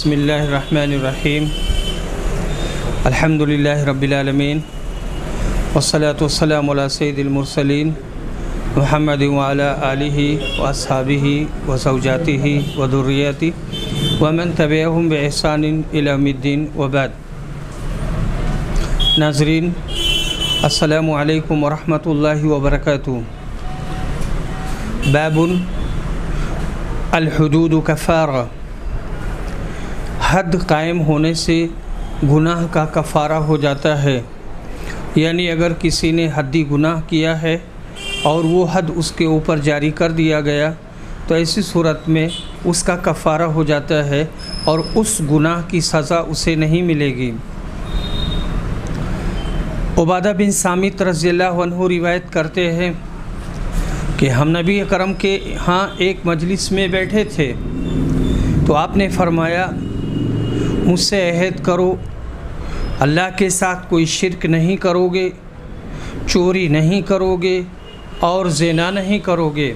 بسم اللہ الرحمن الرحیم الحمد للہ رب العالمین والصلاة والسلام علی سید المرسلین محمد وعلی آلہ واصحابہ وزوجاتہ وذریتہ ومن تبعہم بإحسان الی یوم الدین وبعد۔ ناظرین السلام علیکم ورحمۃ اللہ وبرکاتہ۔ باب الحدود کفارہ، حد قائم ہونے سے گناہ کا کفارہ ہو جاتا ہے، یعنی اگر کسی نے حدی گناہ کیا ہے اور وہ حد اس کے اوپر جاری کر دیا گیا تو ایسی صورت میں اس کا کفارہ ہو جاتا ہے اور اس گناہ کی سزا اسے نہیں ملے گی۔ عبادہ بن صامت رضی اللہ عنہ روایت کرتے ہیں کہ ہم نبی اکرم کے ہاں ایک مجلس میں بیٹھے تھے تو آپ نے فرمایا، مجھ سے عہد کرو اللہ کے ساتھ کوئی شرک نہیں کرو گے، چوری نہیں کرو گے اور زنا نہیں کرو گے۔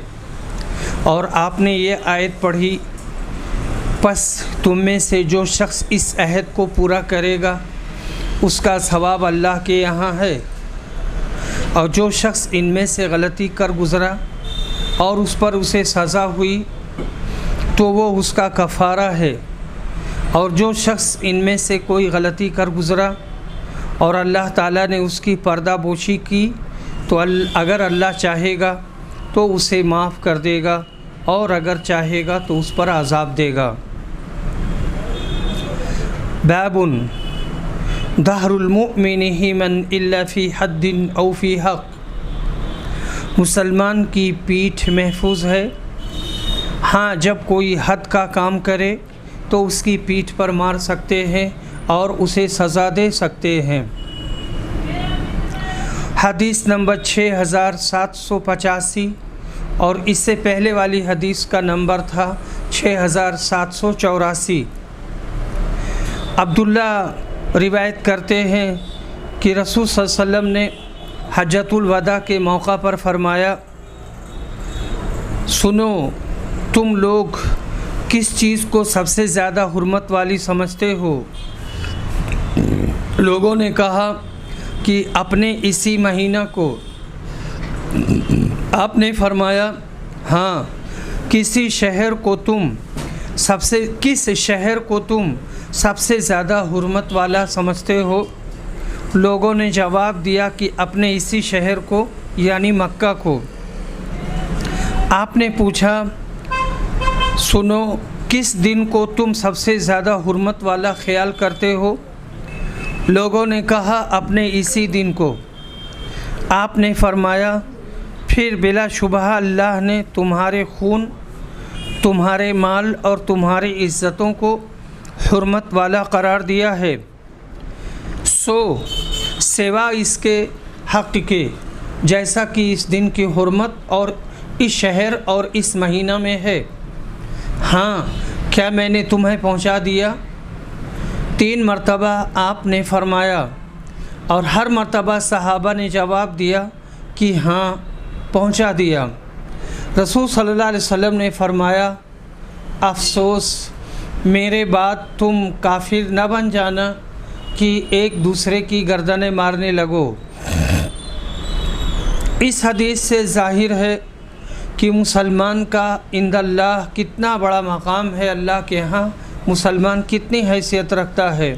اور آپ نے یہ آیت پڑھی، پس تم میں سے جو شخص اس عہد کو پورا کرے گا اس کا ثواب اللہ کے یہاں ہے، اور جو شخص ان میں سے غلطی کر گزرا اور اس پر اسے سزا ہوئی تو وہ اس کا کفارہ ہے، اور جو شخص ان میں سے کوئی غلطی کر گزرا اور اللہ تعالیٰ نے اس کی پردہ پوشی کی تو اگر اللہ چاہے گا تو اسے معاف کر دے گا اور اگر چاہے گا تو اس پر عذاب دے گا۔ باب ظہر المؤمن من الا فی حد او فی حق، مسلمان کی پیٹھ محفوظ ہے، ہاں جب کوئی حد کا کام کرے تو اس کی پیٹھ پر مار سکتے ہیں اور اسے سزا دے سکتے ہیں۔ حدیث نمبر 6785 اور اس سے پہلے والی حدیث کا نمبر تھا 6784۔ عبداللہ روایت کرتے ہیں کہ رسول صلی اللہ علیہ وسلم نے حجۃ الوداع کے موقع پر فرمایا، سنو تم لوگ کس چیز کو سب سے زیادہ حرمت والی سمجھتے ہو؟ لوگوں نے کہا کہ اپنے اسی مہینہ کو۔ آپ نے فرمایا، ہاں کس شہر کو تم سب سے زیادہ حرمت والا سمجھتے ہو؟ لوگوں نے جواب دیا کہ اپنے اسی شہر کو یعنی مکہ کو۔ آپ نے پوچھا، سنو کس دن کو تم سب سے زیادہ حرمت والا خیال کرتے ہو؟ لوگوں نے کہا اپنے اسی دن کو۔ آپ نے فرمایا، پھر بلا شبہ اللہ نے تمہارے خون، تمہارے مال اور تمہاری عزتوں کو حرمت والا قرار دیا ہے، سوا اس کے حق کے جیسا کہ اس دن کی حرمت اور اس شہر اور اس مہینہ میں ہے۔ ہاں کیا میں نے تمہیں پہنچا دیا؟ 3 مرتبہ آپ نے فرمایا، اور ہر مرتبہ صحابہ نے جواب دیا کہ ہاں پہنچا دیا۔ رسول صلی اللہ علیہ وسلم نے فرمایا، افسوس میرے بعد تم کافر نہ بن جانا کہ ایک دوسرے کی گردنیں مارنے لگو۔ اس حدیث سے ظاہر ہے کہ مسلمان کا عند اللہ کتنا بڑا مقام ہے، اللہ کے ہاں مسلمان کتنی حیثیت رکھتا ہے،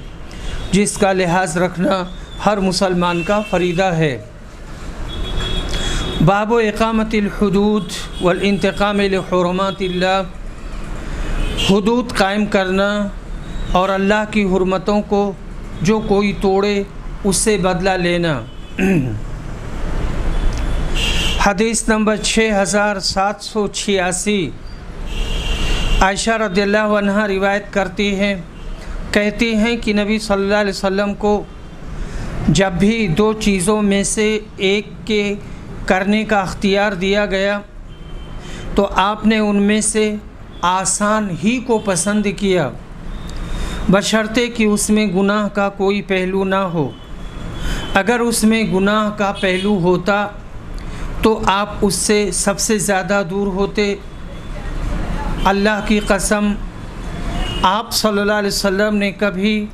جس کا لحاظ رکھنا ہر مسلمان کا فریضہ ہے۔ باب اقامت الحدود والانتقام لحرمات اللہ، حدود قائم کرنا اور اللہ کی حرمتوں کو جو کوئی توڑے اس سے بدلہ لینا۔ حدیث نمبر 6786، عائشہ رضی اللہ عنہا روایت کرتی ہیں، کہتی ہیں کہ نبی صلی اللہ علیہ وسلم کو جب بھی 2 چیزوں میں سے ایک کے کرنے کا اختیار دیا گیا تو آپ نے ان میں سے آسان ہی کو پسند کیا، بشرطے کہ اس میں گناہ کا کوئی پہلو نہ ہو۔ اگر اس میں گناہ کا پہلو ہوتا تو آپ اس سے سب سے زیادہ دور ہوتے۔ اللہ کی قسم آپ صلی اللہ علیہ وسلم نے کبھی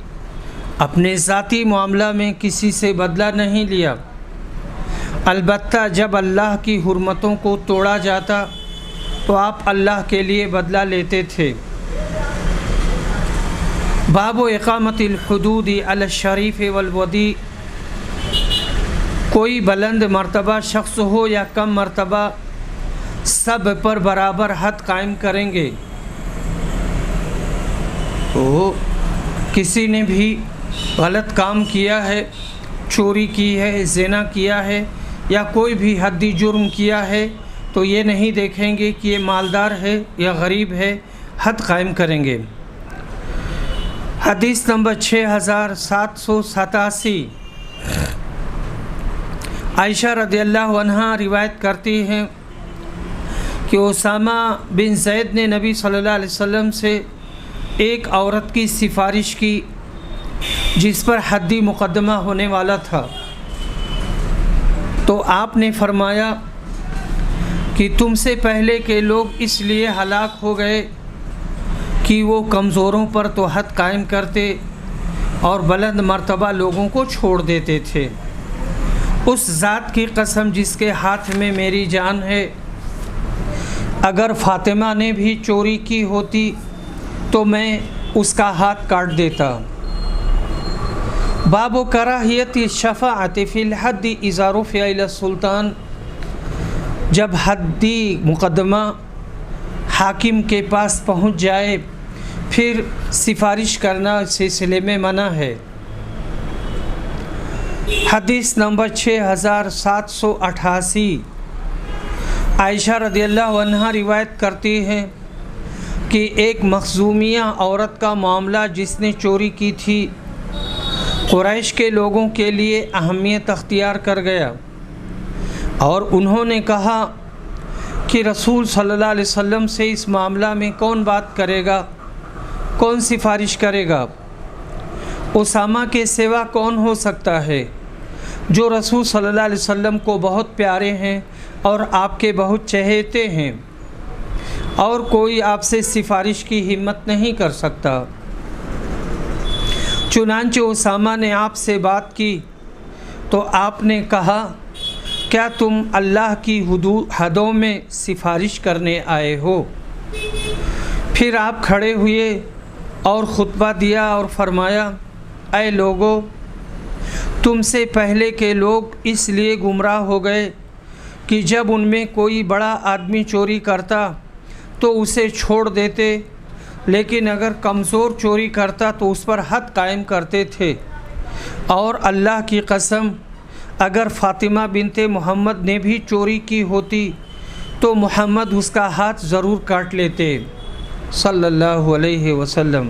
اپنے ذاتی معاملہ میں کسی سے بدلہ نہیں لیا، البتہ جب اللہ کی حرمتوں کو توڑا جاتا تو آپ اللہ کے لیے بدلہ لیتے تھے۔ باب اقامت الحدود علی الشریف والودی، کوئی بلند مرتبہ شخص ہو یا کم مرتبہ، سب پر برابر حد قائم کریں گے۔ تو کسی نے بھی غلط کام کیا ہے، چوری کی ہے، زنا کیا ہے یا کوئی بھی حدی جرم کیا ہے تو یہ نہیں دیکھیں گے کہ یہ مالدار ہے یا غریب ہے، حد قائم کریں گے۔ حدیث نمبر 6787، عائشہ رضی اللہ عنہا روایت کرتی ہیں کہ اسامہ بن زید نے نبی صلی اللہ علیہ وسلم سے ایک عورت کی سفارش کی جس پر حدی مقدمہ ہونے والا تھا، تو آپ نے فرمایا کہ تم سے پہلے کے لوگ اس لیے ہلاک ہو گئے کہ وہ کمزوروں پر تو حد قائم کرتے اور بلند مرتبہ لوگوں کو چھوڑ دیتے تھے۔ اس ذات کی قسم جس کے ہاتھ میں میری جان ہے، اگر فاطمہ نے بھی چوری کی ہوتی تو میں اس کا ہاتھ کاٹ دیتا۔ باب کراہیت الشفاعۃ فی الحد اذا رفع الی السلطان، جب حدی مقدمہ حاکم کے پاس پہنچ جائے پھر سفارش کرنا اس سلسلے میں منع ہے۔ حدیث نمبر 6788، عائشہ رضی اللہ عنہا روایت کرتی ہیں کہ ایک مخزومیہ عورت کا معاملہ جس نے چوری کی تھی قریش کے لوگوں کے لیے اہمیت اختیار کر گیا، اور انہوں نے کہا کہ رسول صلی اللہ علیہ وسلم سے اس معاملہ میں کون بات کرے گا، کون سفارش کرے گا؟ اسامہ کے سوا کون ہو سکتا ہے جو رسول صلی اللہ علیہ وسلم کو بہت پیارے ہیں اور آپ کے بہت چہیتے ہیں، اور کوئی آپ سے سفارش کی ہمت نہیں کر سکتا۔ چنانچہ اسامہ نے آپ سے بات کی تو آپ نے کہا، کیا تم اللہ کی حدوں میں سفارش کرنے آئے ہو؟ پھر آپ کھڑے ہوئے اور خطبہ دیا اور فرمایا، اے لوگو، تم سے پہلے کے لوگ اس لیے گمراہ ہو گئے کہ جب ان میں کوئی بڑا آدمی چوری کرتا تو اسے چھوڑ دیتے، لیکن اگر کمزور چوری کرتا تو اس پر حد قائم کرتے تھے، اور اللہ کی قسم اگر فاطمہ بنت محمد نے بھی چوری کی ہوتی تو محمد اس کا ہاتھ ضرور کاٹ لیتے صلی اللہ علیہ وسلم۔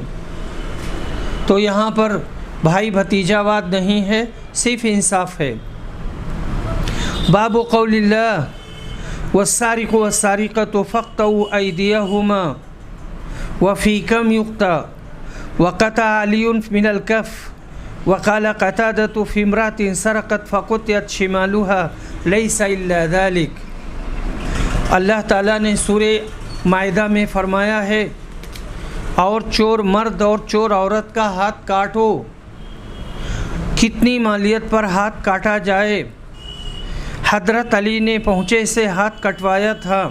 تو یہاں پر بھائی بھتیجا واد نہیں ہے، صرف انصاف ہے۔ باب قول اللہ والسارق والسارقة فاقطعوا أيديهما وفي كم يقطع وقطع علي من الكف وقال قتادة في امرأة سرقت فقطعت شمالها ليس إلا ذلك۔ اللہ تعالیٰ نے سورہ مائدہ میں فرمایا ہے، اور چور مرد اور چور عورت کا ہاتھ کاٹو، کتنی مالیت پر ہاتھ کاٹا جائے؟ حضرت علی نے پہنچے سے ہاتھ کٹوایا تھا،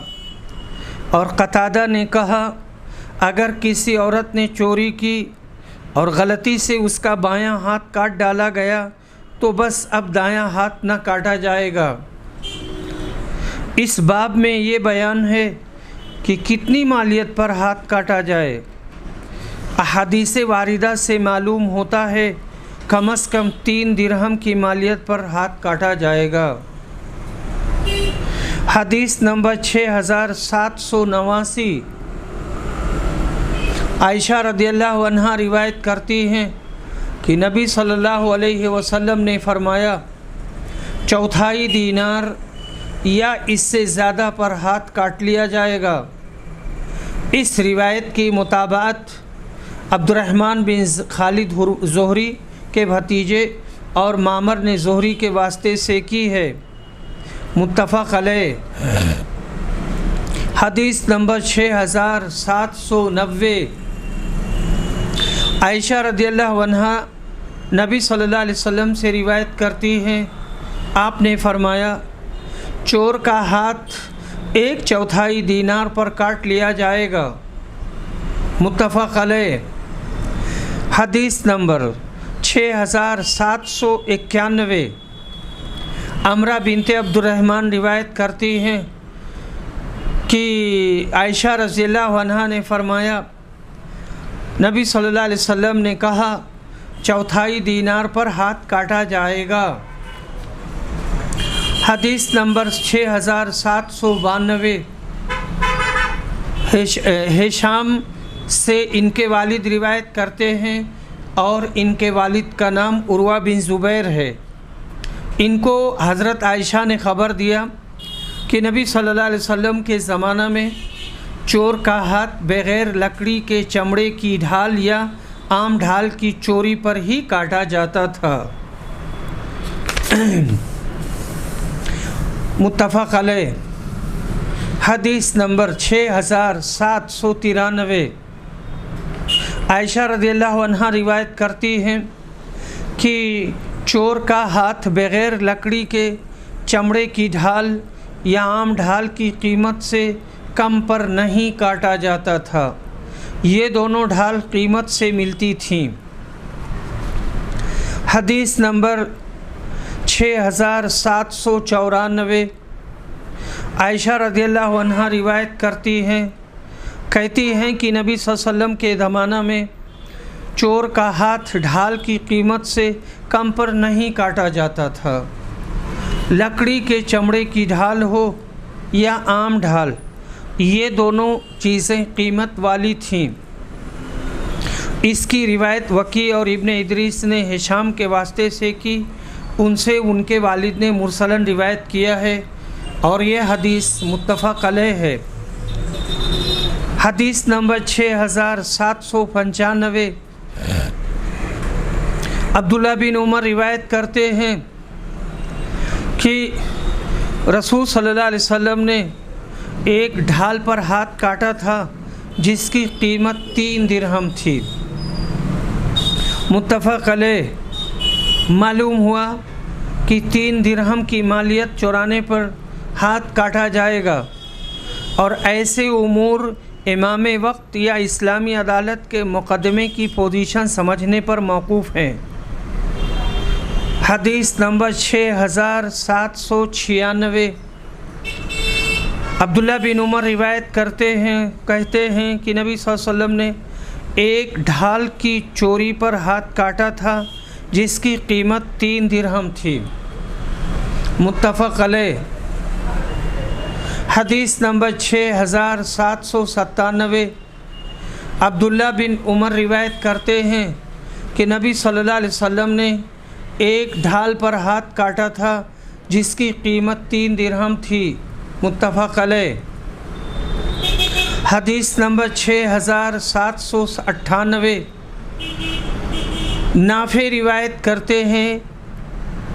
اور قتادہ نے کہا اگر کسی عورت نے چوری کی اور غلطی سے اس کا بایاں ہاتھ کاٹ ڈالا گیا تو بس اب دایاں ہاتھ نہ کاٹا جائے گا۔ اس باب میں یہ بیان ہے کہ کتنی مالیت پر ہاتھ کاٹا جائے۔ احادیث واردہ سے معلوم ہوتا ہے کم از کم 3 درہم کی مالیت پر ہاتھ کاٹا جائے گا۔ حدیث نمبر 6789، عائشہ رضی اللہ عنہا روایت کرتی ہیں کہ نبی صلی اللہ علیہ وسلم نے فرمایا، 1/4 دینار یا اس سے زیادہ پر ہاتھ کاٹ لیا جائے گا۔ اس روایت کی مطابقت عبد الرحمن بن خالد زہری کے بھتیجے اور معمر نے زہری کے واسطے سے کی ہے، متفق علیہ۔ حدیث نمبر 6790، عائشہ رضی اللہ عنہا نبی صلی اللہ علیہ وسلم سے روایت کرتی ہیں، آپ نے فرمایا چور کا ہاتھ 1/4 دینار پر کاٹ لیا جائے گا۔ متفق علیہ۔ حدیث نمبر 6791۔ عمرہ بنت عبد الرحمن روایت کرتی ہیں کہ عائشہ رضی اللہ عنہا نے فرمایا نبی صلی اللہ علیہ وسلم نے کہا 1/4 دینار پر ہاتھ کاٹا جائے گا۔ حدیث نمبر 6792۔ ہشام سے ان کے والد روایت کرتے ہیں اور ان کے والد کا نام عروہ بن زبیر ہے۔ ان کو حضرت عائشہ نے خبر دیا کہ نبی صلی اللہ علیہ وسلم کے زمانہ میں چور کا ہاتھ بغیر لکڑی کے چمڑے کی ڈھال یا عام ڈھال کی چوری پر ہی کاٹا جاتا تھا۔ متفق علیہ۔ حدیث نمبر 6793۔ عائشہ رضی اللہ عنہا روایت کرتی ہیں کہ چور کا ہاتھ بغیر لکڑی کے چمڑے کی ڈھال یا عام ڈھال کی قیمت سے کم پر نہیں کاٹا جاتا تھا، یہ دونوں ڈھال قیمت سے ملتی تھیں۔ حدیث نمبر 6794۔ عائشہ رضی اللہ عنہا روایت کرتی ہیں، کہتی ہیں کہ نبی صلی اللہ علیہ وسلم کے زمانہ میں چور کا ہاتھ ڈھال کی قیمت سے کم پر نہیں کاٹا جاتا تھا، لکڑی کے چمڑے کی ڈھال ہو یا عام ڈھال، یہ دونوں چیزیں قیمت والی تھیں۔ اس کی روایت وکی اور ابن ادریس نے ہشام کے واسطے سے کی، ان سے ان کے والد نے مرسلاً روایت کیا ہے اور یہ حدیث متفق علیہ ہے۔ حدیث نمبر 6795۔ عبداللہ بن عمر روایت کرتے ہیں کہ رسول صلی اللہ علیہ وسلم نے ایک ڈھال پر ہاتھ کاٹا تھا جس کی قیمت 3 درہم تھی۔ متفق علیہ۔ معلوم ہوا کہ 3 درہم کی مالیت چورانے پر ہاتھ کاٹا جائے گا، اور ایسے امور امام وقت یا اسلامی عدالت کے مقدمے کی پوزیشن سمجھنے پر موقوف ہیں۔ حدیث نمبر 6796۔ عبداللہ بن عمر روایت کرتے ہیں، کہتے ہیں کہ نبی صلی اللہ علیہ وسلم نے ایک ڈھال کی چوری پر ہاتھ کاٹا تھا جس کی قیمت 3 درہم تھی۔ متفق علیہ۔ حدیث نمبر 6797۔ عبداللہ بن عمر روایت کرتے ہیں کہ نبی صلی اللہ علیہ وسلم نے ایک ڈھال پر ہاتھ کاٹا تھا جس کی قیمت 3 درہم تھی۔ متفق علیہ۔ حدیث نمبر 6798۔ نافع روایت کرتے ہیں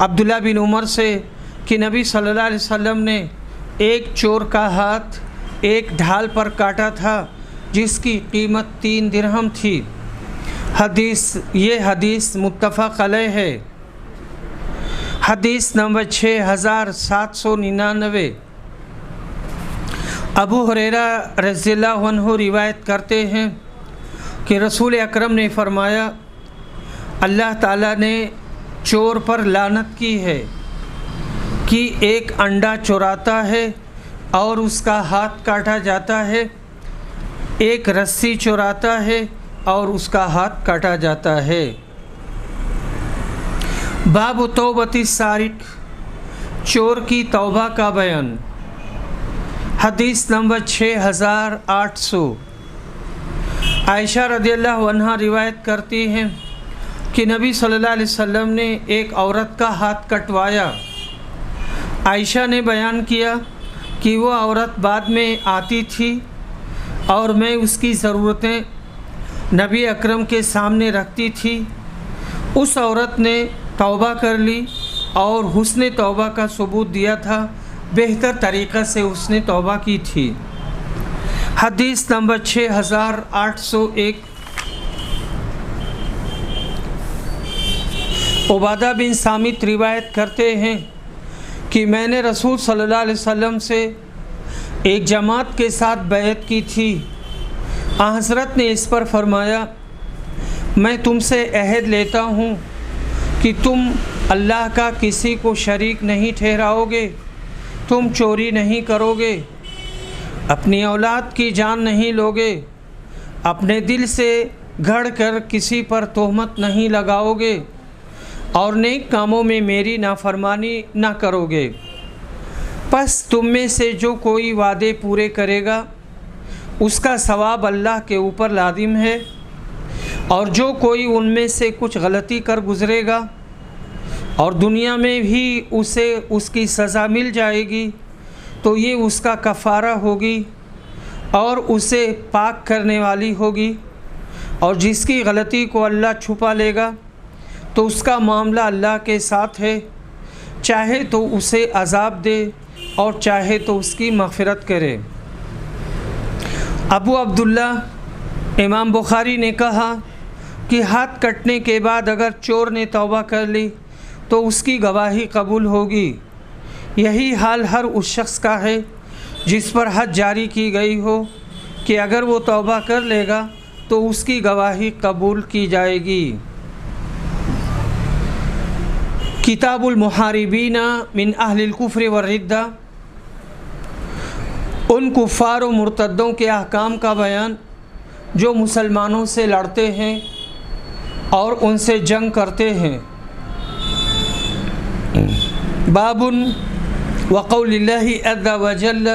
عبداللہ بن عمر سے کہ نبی صلی اللہ علیہ وسلم نے ایک چور کا ہاتھ ایک ڈھال پر کاٹا تھا جس کی قیمت 3 درہم تھی۔ یہ حدیث متفق علیہ ہے۔ حدیث نمبر 6799۔ ابو ہریرہ رضی اللہ عنہ روایت کرتے ہیں کہ رسول اکرم نے فرمایا اللہ تعالیٰ نے چور پر لعنت کی ہے کہ ایک انڈا چوراتا ہے اور اس کا ہاتھ کاٹا جاتا ہے، ایک رسی چوراتا ہے اور اس کا ہاتھ کاٹا جاتا ہے۔ باب توبۃ السارق، چور کی توبہ کا بیان۔ حدیث نمبر 6800۔ عائشہ رضی اللہ عنہا روایت کرتی ہیں کہ نبی صلی اللہ علیہ وسلم نے ایک عورت کا ہاتھ کٹوایا۔ عائشہ نے بیان کیا کہ وہ عورت بعد میں آتی تھی اور میں اس کی ضرورتیں نبی اکرم کے سامنے رکھتی تھی۔ اس عورت نے توبہ کر لی اور حسن توبہ کا ثبوت دیا تھا، بہتر طریقہ سے اس نے توبہ کی تھی۔ حدیث نمبر 6801۔ عبادہ بن صامت روایت کرتے ہیں کہ میں نے رسول صلی اللہ علیہ وسلم سے ایک جماعت کے ساتھ بیعت کی تھی۔ حضرت نے اس پر فرمایا، میں تم سے عہد لیتا ہوں کہ تم اللہ کا کسی کو شریک نہیں ٹھہراؤ گے، تم چوری نہیں کرو گے، اپنی اولاد کی جان نہیں لوگے، اپنے دل سے گھڑ کر کسی پر تہمت نہیں لگاؤ گے، اور نیک کاموں میں میری نافرمانی نہ کرو گے۔ پس تم میں سے جو کوئی وعدے پورے کرے گا اس کا ثواب اللہ کے اوپر لازم ہے، اور جو کوئی ان میں سے کچھ غلطی کر گزرے گا اور دنیا میں بھی اسے اس کی سزا مل جائے گی تو یہ اس کا کفارہ ہوگی اور اسے پاک کرنے والی ہوگی، اور جس کی غلطی کو اللہ چھپا لے گا تو اس کا معاملہ اللہ کے ساتھ ہے، چاہے تو اسے عذاب دے اور چاہے تو اس کی مغفرت کرے۔ ابو عبداللہ امام بخاری نے کہا کہ ہاتھ کٹنے کے بعد اگر چور نے توبہ کر لی تو اس کی گواہی قبول ہوگی۔ یہی حال ہر اس شخص کا ہے جس پر حد جاری کی گئی ہو کہ اگر وہ توبہ کر لے گا تو اس کی گواہی قبول کی جائے گی۔ کتاب المحاربین من اہل الکفر والردہ، ان کفار و مرتدوں کے احکام کا بیان جو مسلمانوں سے لڑتے ہیں اور ان سے جنگ کرتے ہیں۔ باب وقول اللہ عز وجل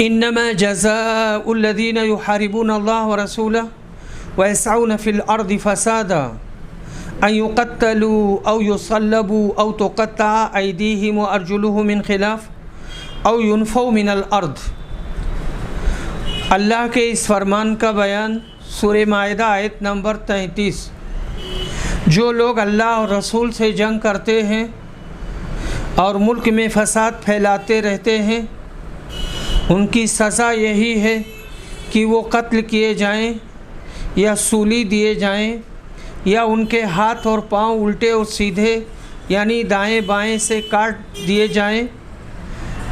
انما جزاء الذین یحاربون اللہ ورسولہ ویسعون فی الارض فسادا ان یقتلوا او یصلبوا او تقطع ایدیہم وارجلہم من خلاف او ينفوا من الارض۔ اللہ کے اس فرمان کا بیان سورہ مائدہ آیت نمبر 33۔ جو لوگ اللہ اور رسول سے جنگ کرتے ہیں اور ملک میں فساد پھیلاتے رہتے ہیں ان کی سزا یہی ہے کہ وہ قتل کیے جائیں یا سولی دیے جائیں یا ان کے ہاتھ اور پاؤں الٹے اور سیدھے یعنی دائیں بائیں سے کاٹ دیے جائیں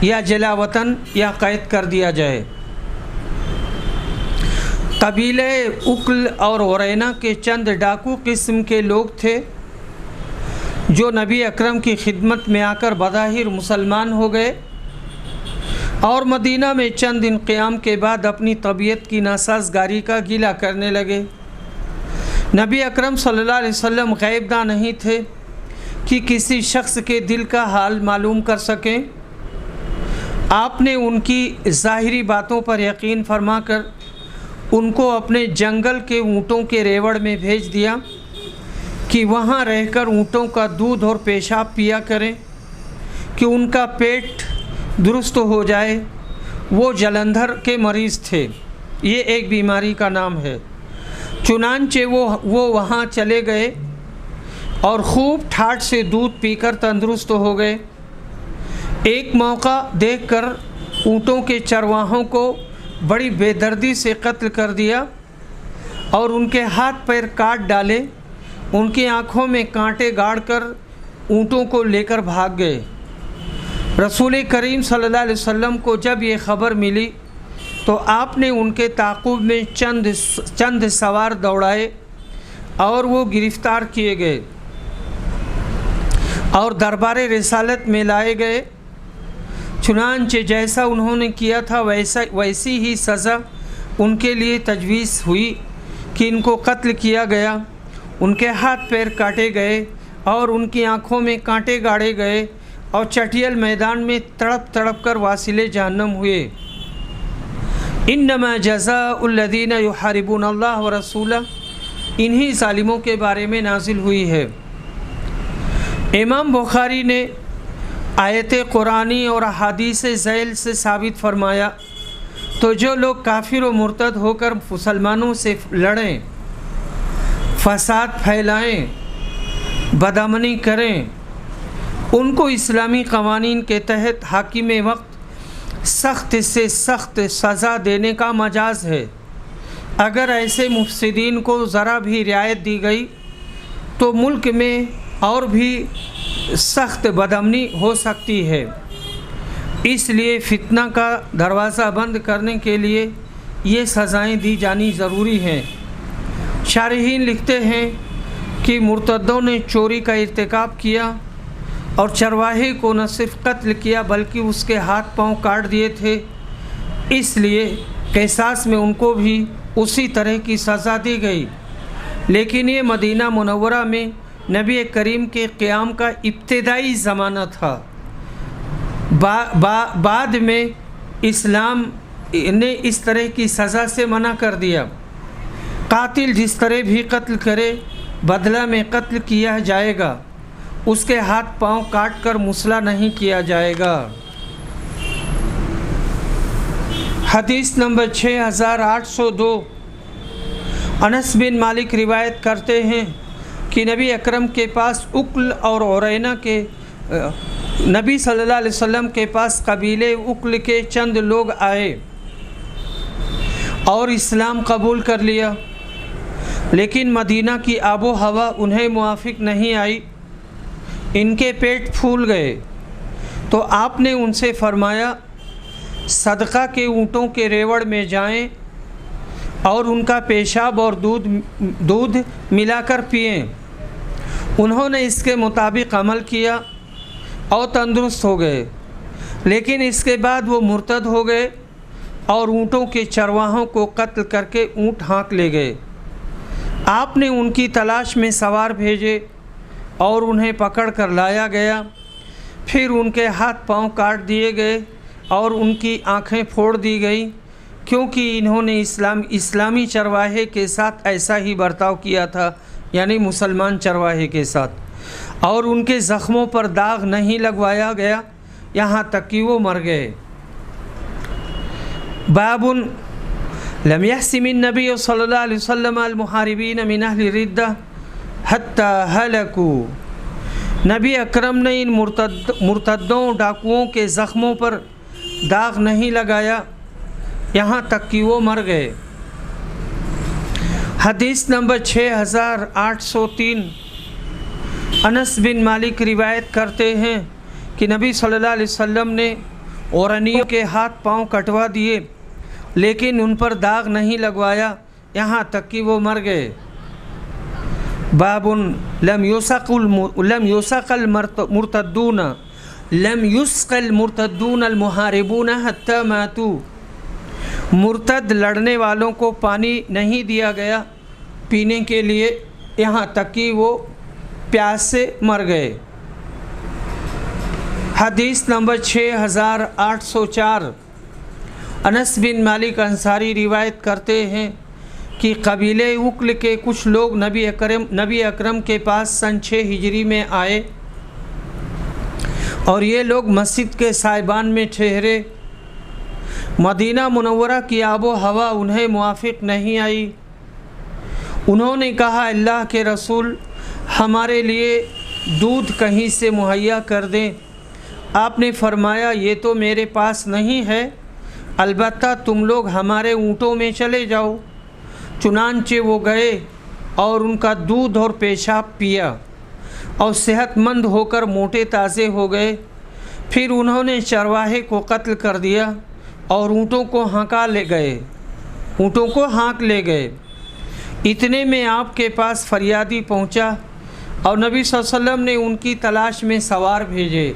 یا جلا وطن یا قید کر دیا جائے۔ قبیلہ اکل اور عرینہ کے چند ڈاکو قسم کے لوگ تھے جو نبی اکرم کی خدمت میں آ کر بظاہر مسلمان ہو گئے اور مدینہ میں چند دن قیام کے بعد اپنی طبیعت کی ناسازگاری کا گلہ کرنے لگے۔ نبی اکرم صلی اللہ علیہ وسلم غیب داں نہیں تھے کہ کسی شخص کے دل کا حال معلوم کر سکیں۔ آپ نے ان کی ظاہری باتوں پر یقین فرما کر ان کو اپنے جنگل کے اونٹوں کے ریوڑ میں بھیج دیا کہ وہاں رہ کر اونٹوں کا دودھ اور پیشاب پیا کریں کہ ان کا پیٹ درست ہو جائے۔ وہ جلندھر کے مریض تھے، یہ ایک بیماری کا نام ہے۔ چنانچہ وہ وہاں چلے گئے اور خوب ٹھاٹ سے دودھ پی کر تندرست ہو گئے۔ ایک موقع دیکھ کر اونٹوں کے چرواہوں کو بڑی بے دردی سے قتل کر دیا اور ان کے ہاتھ پیر کاٹ ڈالے، ان کی آنکھوں میں کانٹے گاڑ کر اونٹوں کو لے کر بھاگ گئے۔ رسول کریم صلی اللہ علیہ وسلم کو جب یہ خبر ملی تو آپ نے ان کے تعاقب میں چند سوار دوڑائے اور وہ گرفتار کیے گئے اور دربار رسالت میں لائے گئے۔ چنانچہ جیسا انہوں نے کیا تھا ویسی ہی سزا ان کے لیے تجویز ہوئی کہ ان کو قتل کیا گیا، ان کے ہاتھ پیر کاٹے گئے اور ان کی آنکھوں میں کانٹے گاڑے گئے اور چٹیل میدان میں تڑپ تڑپ کر واصل جہنم ہوئے۔ انما جزاء الذین یحاربون اللہ ورسولہ انہی ظالموں کے بارے میں نازل ہوئی ہے۔ امام بخاری نے آیت قرآنی اور احادیث ذیل سے ثابت فرمایا تو جو لوگ کافر و مرتد ہو کر مسلمانوں سے لڑیں، فساد پھیلائیں، بدامنی کریں، ان کو اسلامی قوانین کے تحت حاکم وقت سخت سے سخت سزا دینے کا مجاز ہے۔ اگر ایسے مفسدین کو ذرا بھی رعایت دی گئی تو ملک میں اور بھی سخت بدامنی ہو سکتی ہے۔ اس لیے فتنہ کا دروازہ بند کرنے کے لیے یہ سزائیں دی جانی ضروری ہیں۔ شارحین لکھتے ہیں کہ مرتدوں نے چوری کا ارتکاب کیا اور چرواہے کو نہ صرف قتل کیا بلکہ اس کے ہاتھ پاؤں کاٹ دیے تھے، اس لیے قصاص میں ان کو بھی اسی طرح کی سزا دی گئی۔ لیکن یہ مدینہ منورہ میں نبی کریم کے قیام کا ابتدائی زمانہ تھا۔ بعد میں اسلام نے اس طرح کی سزا سے منع کر دیا۔ قاتل جس طرح بھی قتل کرے بدلہ میں قتل کیا جائے گا، اس کے ہاتھ پاؤں کاٹ کر مسلح نہیں کیا جائے گا۔ حدیث نمبر 6802 انس بن مالک روایت کرتے ہیں کہ نبی اکرم کے پاس اکل اور عرینہ کے نبی صلی اللہ علیہ وسلم کے پاس قبیلے اکل کے چند لوگ آئے اور اسلام قبول کر لیا، لیکن مدینہ کی آب و ہوا انہیں موافق نہیں آئی، ان کے پیٹ پھول گئے۔ تو آپ نے ان سے فرمایا صدقہ کے اونٹوں کے ریوڑ میں جائیں اور ان کا پیشاب اور دودھ ملا کر پئیں۔ انہوں نے اس کے مطابق عمل کیا اور تندرست ہو گئے، لیکن اس کے بعد وہ مرتد ہو گئے اور اونٹوں کے چرواہوں کو قتل کر کے اونٹ ہانک لے گئے۔ آپ نے ان کی تلاش میں سوار بھیجے اور انہیں پکڑ کر لایا گیا، پھر ان کے ہاتھ پاؤں کاٹ دیے گئے اور ان کی آنکھیں پھوڑ دی گئیں، کیونکہ انہوں نے اسلامی چرواہے کے ساتھ ایسا ہی برتاؤ کیا تھا، یعنی مسلمان چرواہے کے ساتھ، اور ان کے زخموں پر داغ نہیں لگوایا گیا یہاں تک کہ وہ مر گئے۔ باب لم يحسم النبی صلی اللہ علیہ وسلم المحاربین من اہل الردہ حتی ہلکوا۔ نبی اکرم نے ان مرتدوں ڈاکوؤں کے زخموں پر داغ نہیں لگایا یہاں تک کہ وہ مر گئے۔ حدیث نمبر 6803 انس بن مالک روایت کرتے ہیں کہ نبی صلی اللہ علیہ وسلم نے عورانیوں کے ہاتھ پاؤں کٹوا دیے، لیکن ان پر داغ نہیں لگوایا یہاں تک کہ وہ مر گئے۔ باب لم يسق المرتدون المحاربون حتى ماتوا۔ مرتد لڑنے والوں کو پانی نہیں دیا گیا پینے کے لیے یہاں تک کہ وہ پیاس سے مر گئے۔ حدیث نمبر 6804 انس بن مالک انصاری روایت کرتے ہیں کہ قبیلے اکل کے کچھ لوگ نبی اکرم کے پاس سن 6 ہجری میں آئے اور یہ لوگ مسجد کے سائبان میں ٹھہرے۔ مدینہ منورہ کی آب و ہوا انہیں موافق نہیں آئی۔ انہوں نے کہا اللہ کے رسول ہمارے لیے دودھ کہیں سے مہیا کر دیں۔ آپ نے فرمایا یہ تو میرے پاس نہیں ہے، البتہ تم لوگ ہمارے اونٹوں میں چلے جاؤ۔ چنانچہ وہ گئے اور ان کا دودھ اور پیشاب پیا اور صحت مند ہو کر موٹے تازے ہو گئے۔ پھر انہوں نے چرواہے کو قتل کر دیا اور اونٹوں کو ہانک لے گئے۔ اتنے میں آپ کے پاس فریادی پہنچا اور نبی صلی اللہ علیہ وسلم نے ان کی تلاش میں سوار بھیجے۔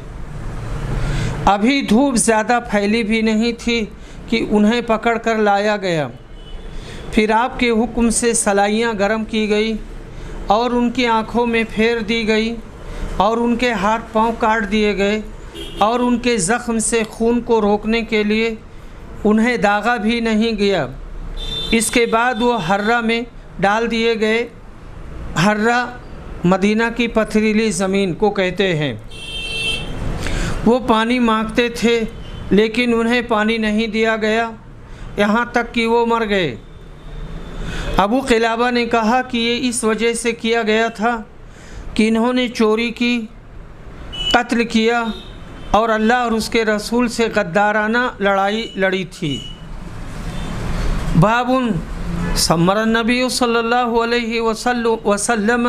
ابھی دھوپ زیادہ پھیلی بھی نہیں تھی کہ انہیں پکڑ کر لایا گیا۔ پھر آپ کے حکم سے سلائیاں گرم کی گئی اور ان کی آنکھوں میں پھیر دی گئی اور ان کے ہاتھ پاؤں کاٹ دیے گئے اور ان کے زخم سے خون کو روکنے کے لیے انہیں داغا بھی نہیں گیا۔ اس کے بعد وہ ہرہ میں ڈال دیے گئے۔ ہرہ مدینہ کی پتھریلی زمین کو کہتے ہیں۔ وہ پانی مانگتے تھے لیکن انہیں پانی نہیں دیا گیا یہاں تک کہ وہ مر گئے۔ ابو قلابہ نے کہا کہ یہ اس وجہ سے کیا گیا تھا کہ انہوں نے چوری کی، قتل کیا اور اللہ اور اس کے رسول سے غدارانہ لڑائی لڑی تھی۔ باب سمر النبی صلی اللہ علیہ وسلم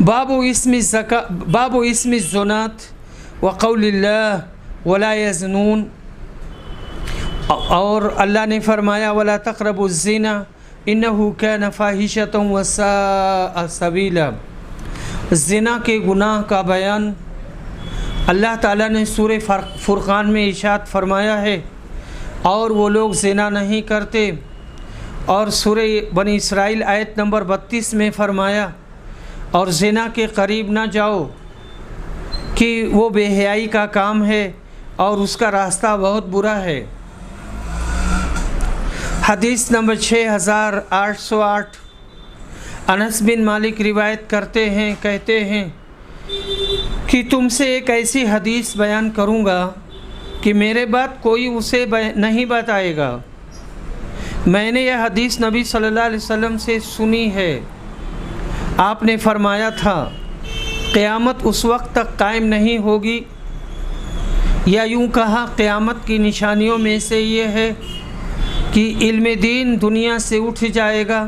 باب اسم الزنات وقول اللہ ولا یزنون، اور اللہ نے فرمایا ولا تقربوا الزنا انہ کان فاحشۃ وساء سبیلا۔ زنا کے گناہ کا بیان اللہ تعالیٰ نے سورہ فرقان میں ارشاد فرمایا ہے، اور وہ لوگ زنا نہیں کرتے، اور سورہ بنی اسرائیل آیت نمبر 32 میں فرمایا اور زنا کے قریب نہ جاؤ کہ وہ بے حیائی کا کام ہے اور اس کا راستہ بہت برا ہے۔ حدیث نمبر 6808، انس بن مالک روایت کرتے ہیں، کہتے ہیں کہ تم سے ایک ایسی حدیث بیان کروں گا کہ میرے بعد کوئی اسے نہیں بتائے گا۔ میں نے یہ حدیث نبی صلی اللہ علیہ وسلم سے سنی ہے۔ آپ نے فرمایا تھا قیامت اس وقت تک قائم نہیں ہوگی، یا یوں کہا قیامت کی نشانیوں میں سے یہ ہے کہ علم دین دنیا سے اٹھ جائے گا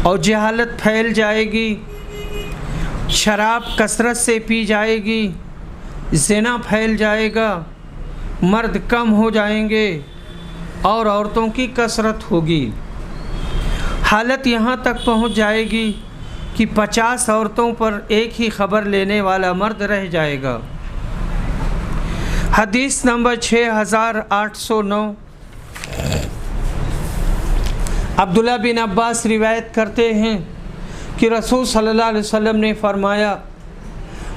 اور جہالت پھیل جائے گی، شراب کثرت سے پی جائے گی، زنا پھیل جائے گا، مرد کم ہو جائیں گے اور عورتوں کی کثرت ہوگی۔ حالت یہاں تک پہنچ جائے گی کہ 50 عورتوں پر ایک ہی خبر لینے والا مرد رہ جائے گا۔ حدیث نمبر 6809، عبداللہ بن عباس روایت کرتے ہیں کہ رسول صلی اللہ علیہ وسلم نے فرمایا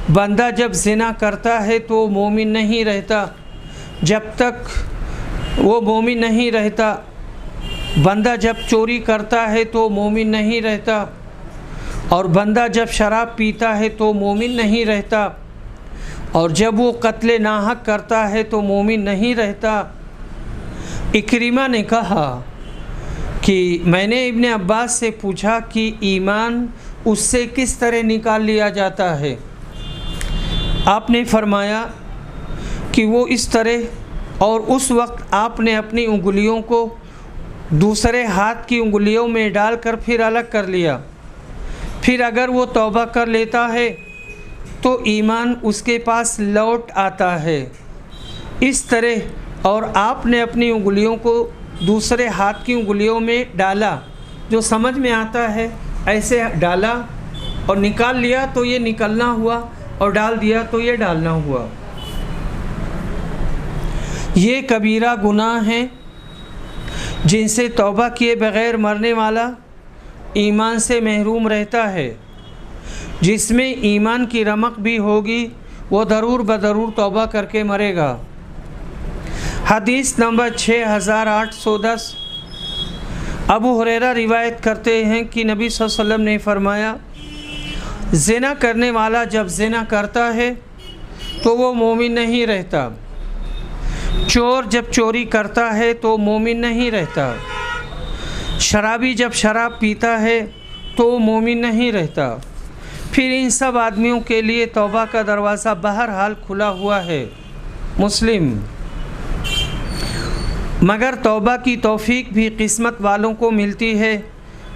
بندہ جب زنا کرتا ہے تو مومن نہیں رہتا جب تک وہ مومن نہیں رہتا، بندہ جب چوری کرتا ہے تو مومن نہیں رہتا، اور بندہ جب شراب پیتا ہے تو مومن نہیں رہتا، اور جب وہ قتل ناحق کرتا ہے تو مومن نہیں رہتا۔ اکرمہ نے کہا کہ میں نے ابن عباس سے پوچھا کہ ایمان اس سے کس طرح نکال لیا جاتا ہے؟ آپ نے فرمایا کہ وہ اس طرح، اور اس وقت آپ نے اپنی انگلیوں کو دوسرے ہاتھ کی انگلیوں میں ڈال کر پھر الگ کر لیا، پھر اگر وہ توبہ کر لیتا ہے تو ایمان اس کے پاس لوٹ آتا ہے، اس طرح، اور آپ نے اپنی انگلیوں کو دوسرے ہاتھ کی انگلیوں میں ڈالا، جو سمجھ میں آتا ہے ایسے ڈالا اور نکال لیا تو یہ نکلنا ہوا، اور ڈال دیا تو یہ ڈالنا ہوا۔ یہ کبیرہ گناہ ہیں جن سے توبہ کیے بغیر مرنے والا ایمان سے محروم رہتا ہے۔ جس میں ایمان کی رمق بھی ہوگی وہ ضرور بضرور توبہ کر کے مرے گا۔ حدیث نمبر 6810، ابو ہریرہ روایت کرتے ہیں کہ نبی صلی اللہ علیہ وسلم نے فرمایا زنا کرنے والا جب زنا کرتا ہے تو وہ مومن نہیں رہتا، چور جب چوری کرتا ہے تو مومن نہیں رہتا، شرابی جب شراب پیتا ہے تو مومن نہیں رہتا۔ پھر ان سب آدمیوں کے لیے توبہ کا دروازہ بہرحال کھلا ہوا ہے۔ مسلم۔ مگر توبہ کی توفیق بھی قسمت والوں کو ملتی ہے۔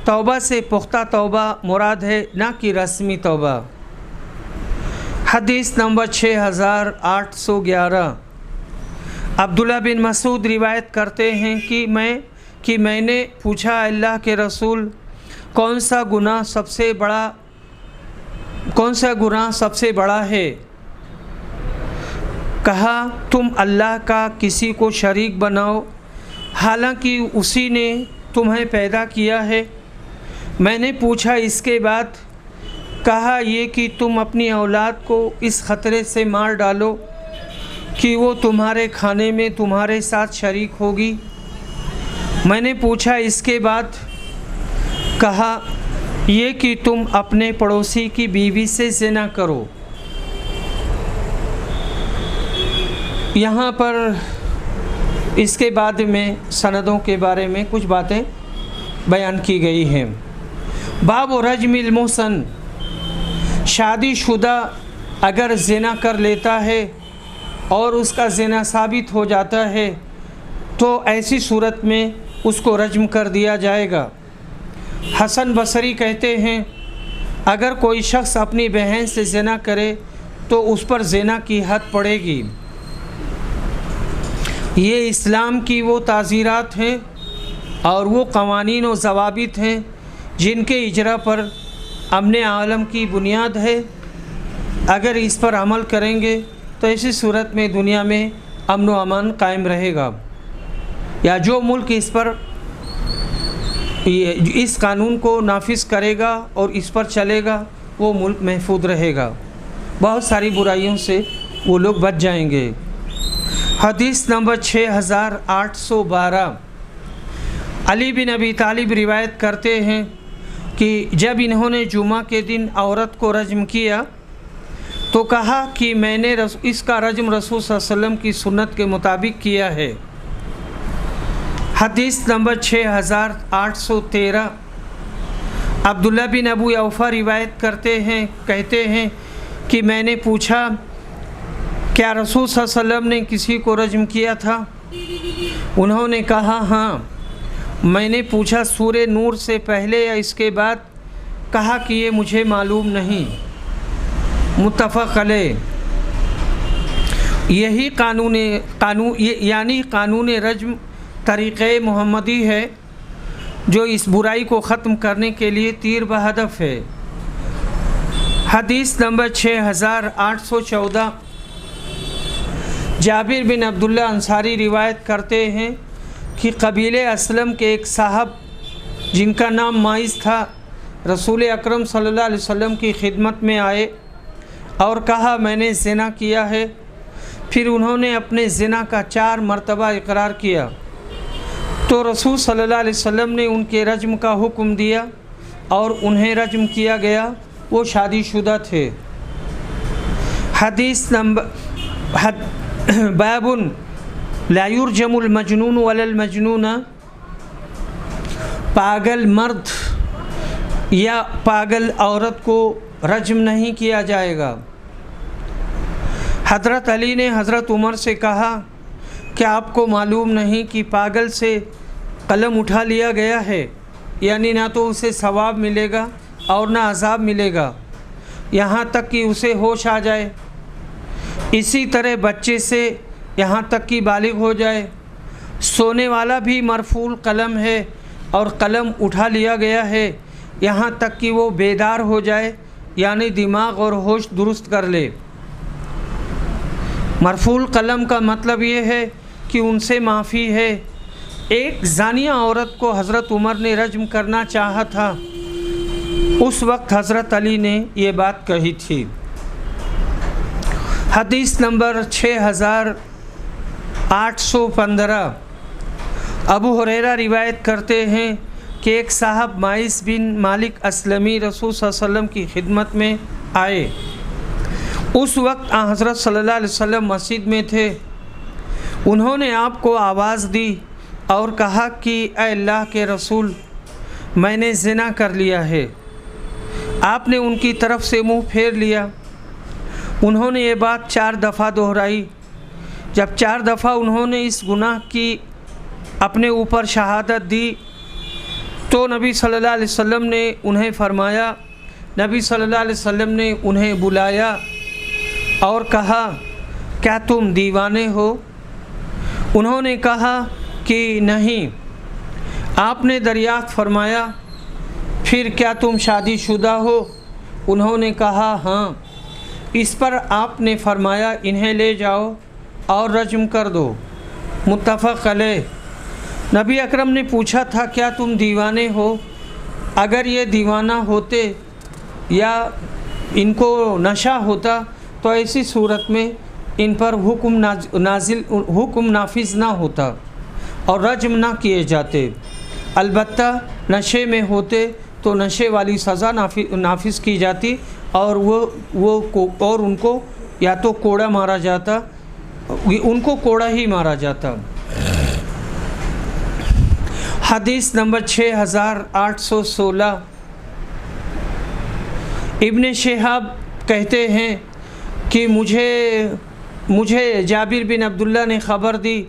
توبہ سے پختہ توبہ مراد ہے، نہ کہ رسمی توبہ۔ حدیث نمبر 6811، عبداللہ بن مسعود روایت کرتے ہیں کہ میں نے پوچھا اللہ کے رسول کون سا گناہ سب سے بڑا ہے؟ کہا تم اللہ کا کسی کو شریک بناؤ حالانکہ اسی نے تمہیں پیدا کیا ہے۔ میں نے پوچھا اس کے بعد؟ کہا یہ کہ تم اپنی اولاد کو اس خطرے سے مار ڈالو کہ وہ تمہارے کھانے میں تمہارے ساتھ شریک ہوگی۔ میں نے پوچھا اس کے بعد؟ کہا یہ کہ تم اپنے پڑوسی کی بیوی سے زنا کرو۔ یہاں پر اس کے بعد میں سندوں کے بارے میں کچھ باتیں بیان کی گئی ہیں۔ باب رجم المحصن، شادی شدہ اگر زنا کر لیتا ہے اور اس کا زنا ثابت ہو جاتا ہے تو ایسی صورت میں اس کو رجم کر دیا جائے گا۔ حسن بصری کہتے ہیں اگر کوئی شخص اپنی بہن سے زنا کرے تو اس پر زنا کی حد پڑے گی۔ یہ اسلام کی وہ تعزیرات ہیں اور وہ قوانین و ضوابط ہیں جن کے اجرا پر امن عالم کی بنیاد ہے۔ اگر اس پر عمل کریں گے تو ایسی صورت میں دنیا میں امن و امان قائم رہے گا، یا جو ملک اس قانون کو نافذ کرے گا اور اس پر چلے گا وہ ملک محفوظ رہے گا، بہت ساری برائیوں سے وہ لوگ بچ جائیں گے۔ حدیث نمبر 6812، علی بن ابی طالب روایت کرتے ہیں کہ جب انہوں نے جمعہ کے دن عورت کو رجم کیا تو کہا کہ میں نے اس کا رجم رسول صلی اللہ علیہ وسلم کی سنت کے مطابق کیا ہے۔ حدیث نمبر 6813، عبداللہ بن ابو اوفا روایت کرتے ہیں، کہتے ہیں کہ میں نے پوچھا کیا رسول صلی اللہ علیہ وسلم نے کسی کو رجم کیا تھا؟ انہوں نے کہا ہاں۔ میں نے پوچھا سورہ نور سے پہلے یا اس کے بعد؟ کہا کہ یہ مجھے معلوم نہیں۔ متفق علیہ۔ یہی قانون رجم طریقہ محمدی ہے جو اس برائی کو ختم کرنے کے لیے تیر بہدف ہے۔ حدیث نمبر 6814، جابر بن عبداللہ انصاری روایت کرتے ہیں کہ قبیلہ اسلم کے ایک صاحب جن کا نام مائز تھا رسول اکرم صلی اللہ علیہ وسلم کی خدمت میں آئے اور کہا میں نے زنا کیا ہے۔ پھر انہوں نے اپنے زنا کا 4 مرتبہ اقرار کیا تو رسول صلی اللہ علیہ وسلم نے ان کے رجم کا حکم دیا اور انہیں رجم کیا گیا، وہ شادی شدہ تھے۔ حدیث نمبر باب لا یرجم المجنون ولا المجنون، پاگل مرد یا پاگل عورت کو رجم نہیں کیا جائے گا۔ حضرت علی نے حضرت عمر سے کہا کیا آپ کو معلوم نہیں کہ پاگل سے قلم اٹھا لیا گیا ہے، یعنی نہ تو اسے ثواب ملے گا اور نہ عذاب ملے گا یہاں تک کہ اسے ہوش آ جائے۔ اسی طرح بچے سے یہاں تک کہ بالغ ہو جائے۔ سونے والا بھی مرفوع قلم ہے اور قلم اٹھا لیا گیا ہے یہاں تک کہ وہ بیدار ہو جائے، یعنی دماغ اور ہوش درست کر لے۔ مرفوع قلم کا مطلب یہ ہے کہ ان سے معافی ہے۔ ایک زانیہ عورت کو حضرت عمر نے رجم کرنا چاہا تھا، اس وقت حضرت علی نے یہ بات کہی تھی۔ حدیث نمبر 6815، ابو ہریرہ روایت کرتے ہیں کہ ایک صاحب مائز بن مالک اسلمی رسول صلی اللہ علیہ وسلم کی خدمت میں آئے۔ اس وقت حضرت صلی اللہ علیہ وسلم مسجد میں تھے۔ انہوں نے آپ کو آواز دی اور کہا کہ اے اللہ کے رسول، میں نے زنا کر لیا ہے۔ آپ نے ان کی طرف سے منہ پھیر لیا۔ انہوں نے یہ بات 4 دفعہ دہرائی۔ جب 4 دفعہ انہوں نے اس گناہ کی اپنے اوپر شہادت دی تو نبی صلی اللہ علیہ وسلم نے انہیں فرمایا، نبی صلی اللہ علیہ وسلم نے انہیں بلایا اور کہا کیا تم دیوانے ہو؟ انہوں نے کہا کہ نہیں۔ آپ نے دریافت فرمایا پھر کیا تم شادی شدہ ہو؟ انہوں نے کہا ہاں۔ اس پر آپ نے فرمایا انہیں لے جاؤ اور رجم کر دو۔ متفق علیہ۔ نبی اکرم نے پوچھا تھا کیا تم دیوانے ہو؟ اگر یہ دیوانہ ہوتے یا ان کو نشہ ہوتا تو ایسی صورت میں ان پر حکم نافذ نہ ہوتا اور رجم نہ کیے جاتے، البتہ نشے میں ہوتے تو نشے والی سزا نافذ کی جاتی اور اور ان کو یا تو کوڑا مارا جاتا، ان کو کوڑا ہی مارا جاتا۔ حدیث نمبر 6816، ابن شہاب کہتے ہیں کہ مجھے جابر بن عبداللہ نے خبر دی،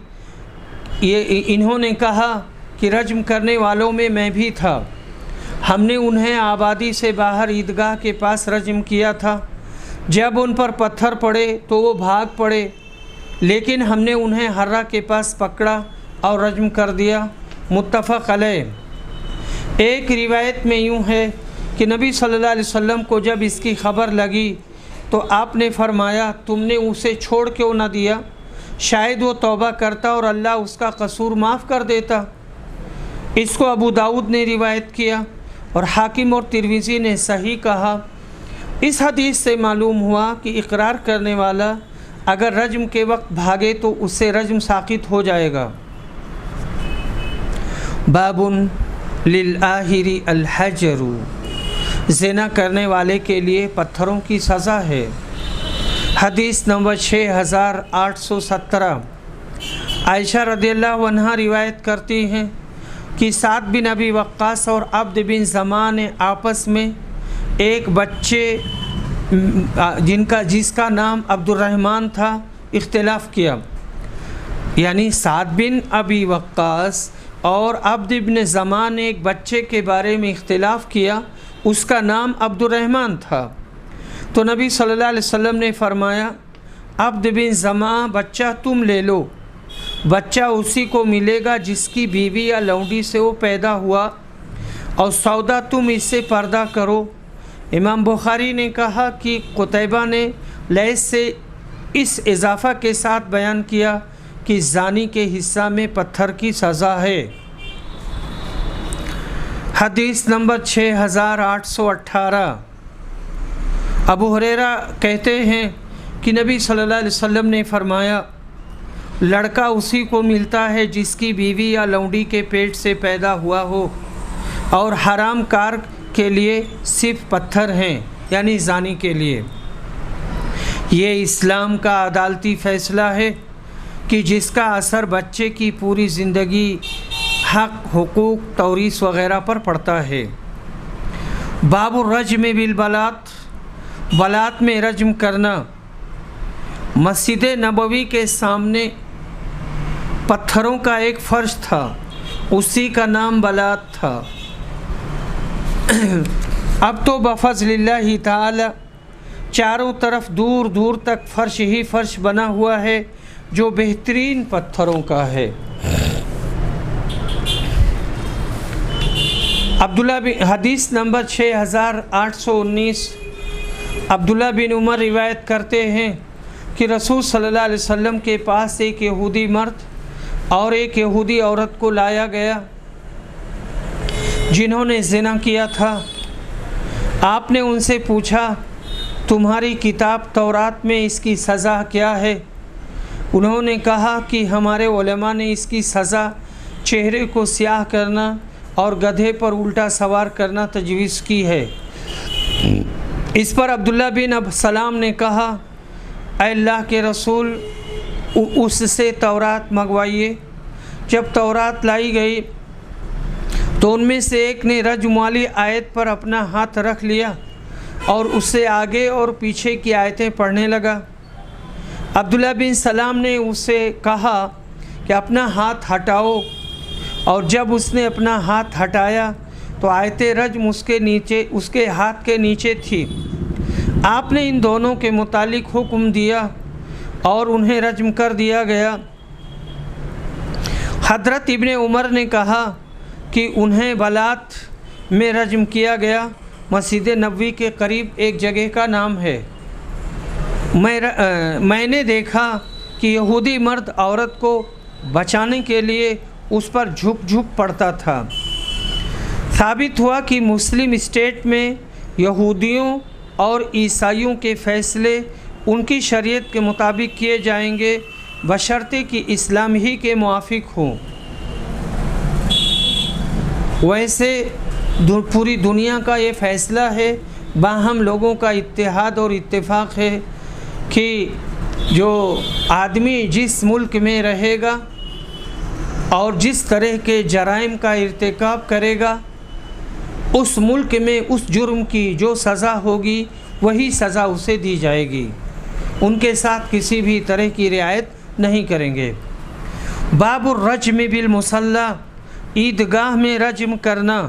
انہوں نے کہا کہ رجم کرنے والوں میں بھی تھا۔ ہم نے انہیں آبادی سے باہر عیدگاہ کے پاس رجم کیا تھا۔ جب ان پر پتھر پڑے تو وہ بھاگ پڑے، لیکن ہم نے انہیں حرہ کے پاس پکڑا اور رجم کر دیا۔ متفق علیہ۔ ایک روایت میں یوں ہے کہ نبی صلی اللہ علیہ وسلم کو جب اس کی خبر لگی تو آپ نے فرمایا، تم نے اسے چھوڑ کیوں نہ دیا؟ شاید وہ توبہ کرتا اور اللہ اس کا قصور معاف کر دیتا۔ اس کو ابو داؤد نے روایت کیا اور حاکم اور ترمذی نے صحیح کہا۔ اس حدیث سے معلوم ہوا کہ اقرار کرنے والا اگر رجم کے وقت بھاگے تو اس سے رجم ساقط ہو جائے گا۔ باب للآہر الحجر، زنا کرنے والے کے لیے پتھروں کی سزا ہے۔ حدیث نمبر 6817۔ عائشہ رضی اللہ عنہا روایت کرتی ہیں کہ سعد بن ابی وقاص اور عبد بن زماں نے آپس میں ایک بچے جس کا نام عبد الرحمن تھا اختلاف کیا، یعنی سعد بن ابی وقاص اور عبد بن زماں نے ایک بچے کے بارے میں اختلاف کیا، اس کا نام عبد الرحمن تھا۔ تو نبی صلی اللہ علیہ وسلم نے فرمایا، عبد بن زماں بچہ تم لے لو، بچہ اسی کو ملے گا جس کی بیوی یا لونڈی سے وہ پیدا ہوا، اور سودا تم اس سے پردہ کرو۔ امام بخاری نے کہا کہ قتیبہ نے لیث سے اس اضافہ کے ساتھ بیان کیا کہ زانی کے حصہ میں پتھر کی سزا ہے۔ حدیث نمبر 6818۔ ابو ہریرہ کہتے ہیں کہ نبی صلی اللہ علیہ وسلم نے فرمایا، لڑکا اسی کو ملتا ہے جس کی بیوی یا لونڈی کے پیٹ سے پیدا ہوا ہو، اور حرام کار کے لیے صرف پتھر ہیں، یعنی زانی کے لیے۔ یہ اسلام کا عدالتی فیصلہ ہے کہ جس کا اثر بچے کی پوری زندگی، حق، حقوق، توریث وغیرہ پر پڑتا ہے۔ باب الرجم بالبلاط، بلاط میں رجم کرنا۔ مسجد نبوی کے سامنے پتھروں کا ایک فرش تھا، اسی کا نام بلاط تھا۔ اب تو بفضل اللہ تعالی چاروں طرف دور دور تک فرش ہی فرش بنا ہوا ہے جو بہترین پتھروں کا ہے۔ حدیث نمبر 6819۔ عبداللہ بن عمر روایت کرتے ہیں کہ رسول صلی اللہ علیہ وسلم کے پاس ایک یہودی مرد اور ایک یہودی عورت کو لایا گیا جنہوں نے زنا کیا تھا۔ آپ نے ان سے پوچھا، تمہاری کتاب تورات میں اس کی سزا کیا ہے؟ انہوں نے کہا کہ ہمارے علماء نے اس کی سزا چہرے کو سیاہ کرنا اور گدھے پر الٹا سوار کرنا تجویز کی ہے۔ اس پر عبداللہ بن سلام نے کہا، اے اللہ کے رسول، اس سے تورات منگوائیے۔ جب تورات لائی گئی تو ان میں سے ایک نے رجم والی آیت پر اپنا ہاتھ رکھ لیا اور اس سے آگے اور پیچھے کی آیتیں پڑھنے لگا۔ عبداللہ بن سلام نے اس سے کہا کہ اپنا ہاتھ ہٹاؤ، اور جب اس نے اپنا ہاتھ ہٹایا تو آیت رجم اس کے ہاتھ کے نیچے تھی۔ آپ نے ان دونوں کے متعلق حکم دیا اور انہیں رجم کر دیا گیا۔ حضرت ابن عمر نے کہا کہ انہیں بلاط میں رجم کیا گیا۔ مسجد نبوی کے قریب ایک جگہ کا نام ہے۔ میں نے دیکھا کہ یہودی مرد عورت کو بچانے کے لیے اس پر جھک جھک پڑتا تھا۔ ثابت ہوا کہ مسلم اسٹیٹ میں یہودیوں اور عیسائیوں کے فیصلے ان کی شریعت کے مطابق کیے جائیں گے، بشرطے کہ اسلام ہی کے موافق ہوں۔ ویسے پوری دنیا کا یہ فیصلہ ہے، باہم لوگوں کا اتحاد اور اتفاق ہے کہ جو آدمی جس ملک میں رہے گا اور جس طرح کے جرائم کا ارتکاب کرے گا، اس ملک میں اس جرم کی جو سزا ہوگی وہی سزا اسے دی جائے گی، ان کے ساتھ کسی بھی طرح کی رعایت نہیں کریں گے۔ باب الرجم بالمصلی، عیدگاہ میں رجم کرنا۔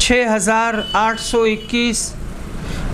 6821,